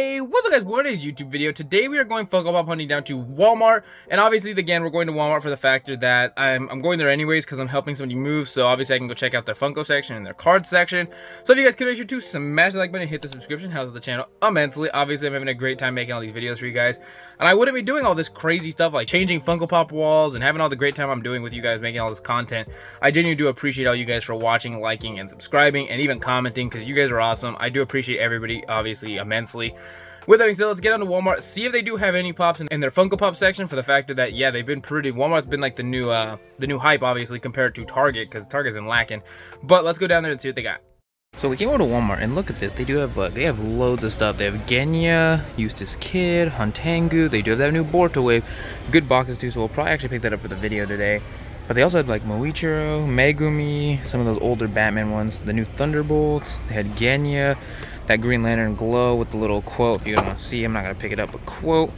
Hey, what's up guys, what is YouTube video? Today we are going Funko Pop hunting down to Walmart, and obviously again we're going to Walmart for the factor that I'm going there anyways because I'm helping somebody move, so obviously I can go check out their Funko section and their card section. So if you guys could make sure to smash the like button and hit the subscription, helps the channel immensely. Obviously I'm having a great time making all these videos for you guys, and I wouldn't be doing all this crazy stuff like changing Funko Pop walls and having all the great time I'm doing with you guys making all this content. I genuinely do appreciate all you guys for watching, liking, and subscribing, and even commenting because you guys are awesome. I do appreciate everybody obviously immensely. With that being said, let's get on to Walmart, see if they do have any pops in their Funko Pop section, for the factor that, yeah, they've been pretty, Walmart's been like the new hype, obviously, compared to Target, because Target's been lacking. But let's go down there and see what they got. So we came over to Walmart, and look at this, they have loads of stuff. They have Genya, Eustace Kid, Huntangu, they do have that new Boruto wave, good boxes too, so we'll probably actually pick that up for the video today. But they also had like Moichiro, Megumi, some of those older Batman ones, the new Thunderbolts, they had Genya, that Green Lantern glow with the little quote. If you don't want to see, I'm not going to pick it up, but quote.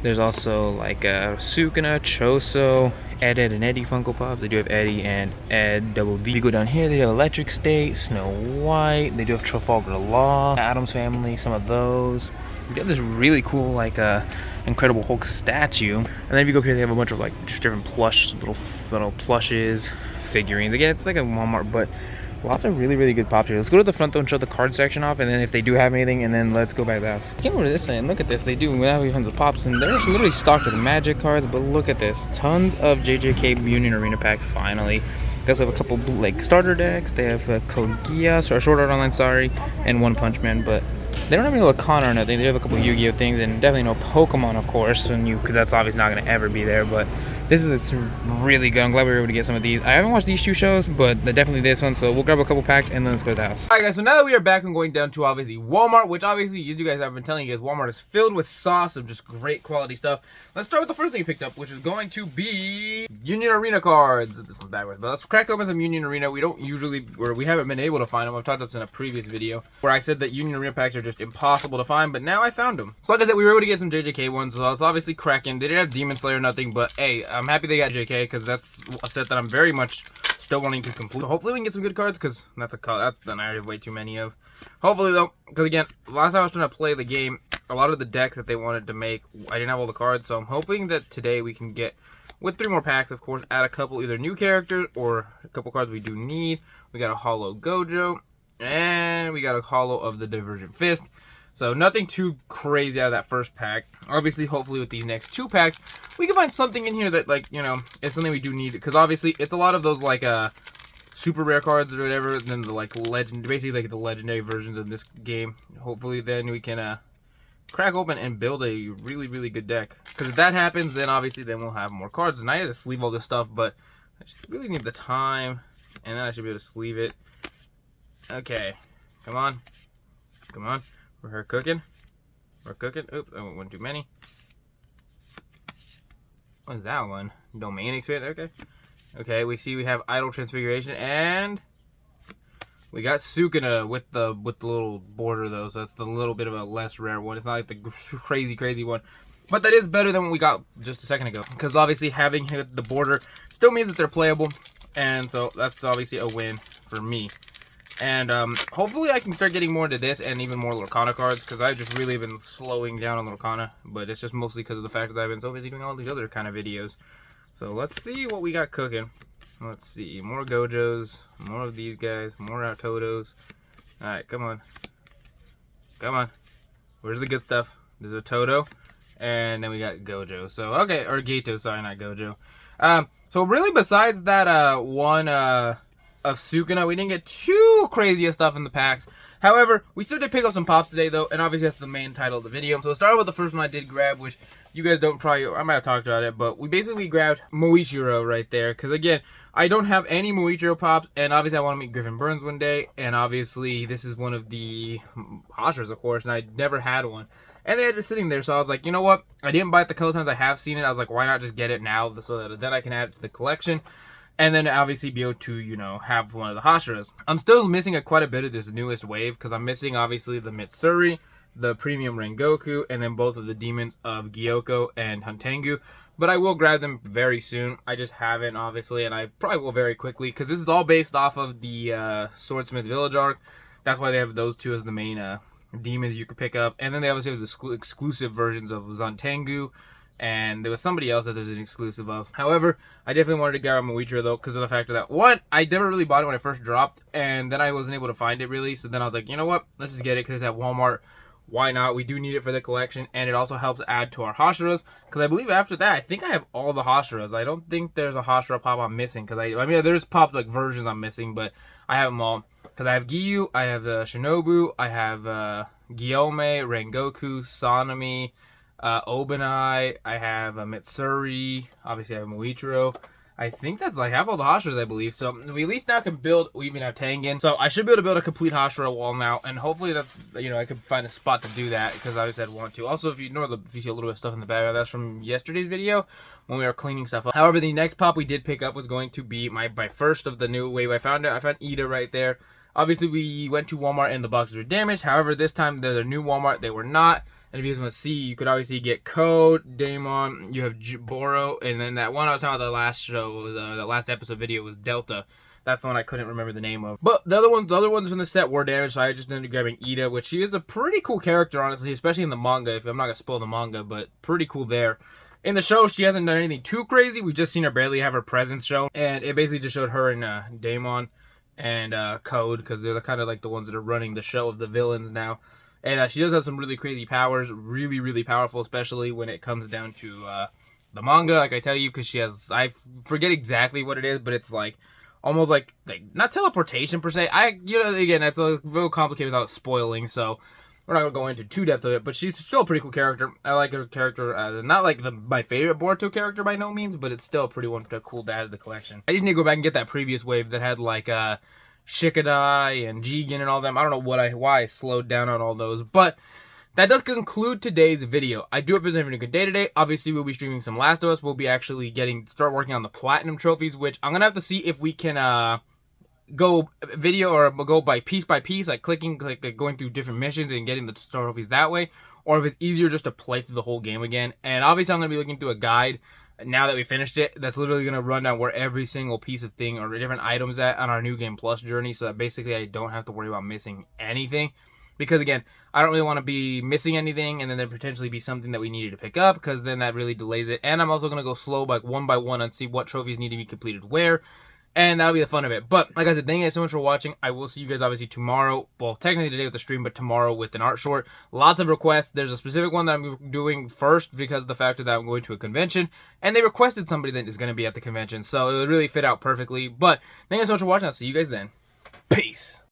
There's also like Sukuna, Choso, Ed, and Eddie Funko Pops. They do have Eddie and Ed Double D. If you go down here, they have Electric State, Snow White. They do have Trafalgar Law, Addams Family, some of those. They have this really cool like Incredible Hulk statue. And then if you go up here, they have a bunch of like just different plush, little plushes, figurines. Again, it's like a Walmart, but lots of really good pops here. Let's go to the front though and show the card section off, and then if they do have anything, and then let's go back to the house. Came over to this side and look at this. They do have tons of pops, and they're literally stocked with magic cards, but look at this. Tons of JJK Union Arena packs, finally. They also have a couple like starter decks. They have Code Geass, or Sword Art Online, sorry, and One Punch Man, but they don't have any Lakana or nothing. They have a couple Yu-Gi-Oh things, and definitely no Pokemon, of course, because that's obviously not going to ever be there, but this is really good. I'm glad we were able to get some of these. I haven't watched these two shows, but definitely this one. So we'll grab a couple packs and then let's go to the house. Alright guys, so now that we are back, I'm going down to obviously Walmart, which obviously you guys have been telling you guys, Walmart is filled with sauce of just great quality stuff. Let's start with the first thing we picked up, which is going to be Union Arena cards. This one's backwards, but let's crack open some Union Arena. We don't usually, or we haven't been able to find them. I've talked about this in a previous video where I said that Union Arena packs are just impossible to find, but now I found them. So like I said, we were able to get some JJK ones, so it's obviously cracking. They didn't have Demon Slayer or nothing, but hey, I'm happy they got JK, because that's a set that I'm very much still wanting to complete. So hopefully we can get some good cards, because that's an I already have way too many of. Hopefully though, because again, last time I was trying to play the game, a lot of the decks that they wanted to make, I didn't have all the cards, so I'm hoping that today we can get, with 3 more packs, of course, add a couple either new characters or a couple cards we do need. We got a Holo Gojo, and we got a Holo of the Divergent Fist. So nothing too crazy out of that first pack. Obviously, hopefully with these next 2 packs, we can find something in here that, like, you know, is something we do need. Because obviously, it's a lot of those, like, super rare cards or whatever. And then the, like, basically, like, the legendary versions of this game. Hopefully, then we can crack open and build a really good deck. Because if that happens, then obviously, then we'll have more cards. And I had to sleeve all this stuff, but I just really need the time. And then I should be able to sleeve it. Okay. Come on. Come on. We're cooking. We're cooking. Oops, I went one too many. What's that one? Domain expand. Okay. Okay, we see we have Idol Transfiguration, and we got Sukuna with the little border though, so that's the little bit of a less rare one. It's not like the crazy one, but that is better than what we got just a second ago. Because obviously having hit the border still means that they're playable, and so that's obviously a win for me. And hopefully I can start getting more into this and even more Lorcana cards, because I've just really been slowing down on Lorcana, but it's just mostly because of the fact that I've been so busy doing all these other kind of videos. So let's see what we got cooking. Let's see, more Gojos, more of these guys, more Totos. Alright, come on. Come on. Where's the good stuff? There's a Toto, and then we got Gojo. So, okay, or Gato, sorry, not Gojo. So really besides that one of Sukuna, we didn't get too crazy of stuff in the packs. However, we still did pick up some pops today though, and obviously that's the main title of the video. So starting with the first one I did grab, which you guys don't probably, I might have talked about it, but we basically grabbed Moichiro right there, because again, I don't have any Moichiro pops, and obviously I want to meet Griffin Burns one day, and obviously this is one of the Hashras, of course, and I never had one. And they had it sitting there, so I was like, you know what, I didn't buy it the couple times I have seen it. I was like, why not just get it now, so that then I can add it to the collection. And then obviously be able to, you know, have one of the Hashras. I'm still missing quite a bit of this newest wave, because I'm missing obviously the Mitsuri, the Premium Rengoku, and then both of the demons of Gyoko and Huntangu. But I will grab them very soon. I just haven't, obviously, and I probably will very quickly, because this is all based off of the Swordsmith Village arc. That's why they have those two as the main demons you could pick up. And then they obviously have the exclusive versions of Zantengu. And there was somebody else that there's an exclusive of. However, I definitely wanted to grab Moichiro though, because of the fact that, one, I never really bought it when it first dropped, and then I wasn't able to find it really. So then I was like, you know what? Let's just get it because it's at Walmart. Why not? We do need it for the collection, and it also helps add to our Hashiras. Because I believe after that, I think I have all the Hashiras. I don't think there's a Hashira pop I'm missing. Because I mean, there's pop like versions I'm missing, but I have them all. Because I have Giyu, I have Shinobu, I have Gyome, Rengoku, Sanemi, Obanai, I have Mitsuri, obviously I have Moichiro. I think that's I have all the Hashiras, I believe. So we at least now can build. We even have Tengen, so I should be able to build a complete Hashira wall now, and hopefully that I could find a spot to do that because I always had want to. Also, if you see a little bit of stuff in the background, that's from yesterday's video when we were cleaning stuff up. However, the next pop we did pick up was going to be my first of the new wave. I found Ida right there. Obviously, we went to Walmart and the boxes were damaged. However, this time they're the new Walmart. They were not. And if you guys want to see, you could obviously get Code, Daemon, you have Boro, and then that one I was talking about the last show, the last episode video was Delta. That's the one I couldn't remember the name of. But the other ones from the set were damaged, so I just ended up grabbing Ida, which she is a pretty cool character, honestly, especially in the manga. If I'm not going to spoil the manga, but pretty cool there. In the show, she hasn't done anything too crazy. We've just seen her barely have her presence shown. And it basically just showed her and Daemon and Code, because they're kind of like the ones that are running the show of the villains now. And she does have some really crazy powers, really, really powerful, especially when it comes down to the manga, like I tell you, because she has, I forget exactly what it is, but it's like, almost like not teleportation per se. Again, that's a little complicated without spoiling, so we're not going to go into too depth of it, but she's still a pretty cool character. I like her character, not like my favorite Boruto character by no means, but it's still a pretty cool to add to the collection. I just need to go back and get that previous wave that had like, Shikadai and Jigen and all them. I don't know why I slowed down on all those, but that does conclude today's video. I do hope you're having a good day today. Obviously, we'll be streaming some Last of Us. We'll be actually start working on the platinum trophies, which I'm gonna have to see if we can go video or go by piece, like going through different missions and getting the trophies that way, or if it's easier just to play through the whole game again. And obviously, I'm gonna be looking through a guide now that we finished it, that's literally going to run down where every single piece of thing or different items at on our New Game Plus journey, so that basically I don't have to worry about missing anything. Because again, I don't really want to be missing anything and then there potentially be something that we needed to pick up, because then that really delays it. And I'm also going to go slow like one by one and see what trophies need to be completed where. And that'll be the fun of it. But like I said, thank you guys so much for watching. I will see you guys obviously tomorrow. Well, technically today with the stream, but tomorrow with an art short. Lots of requests. There's a specific one that I'm doing first because of the fact that I'm going to a convention. And they requested somebody that is going to be at the convention. So it would really fit out perfectly. But thank you guys so much for watching. I'll see you guys then. Peace.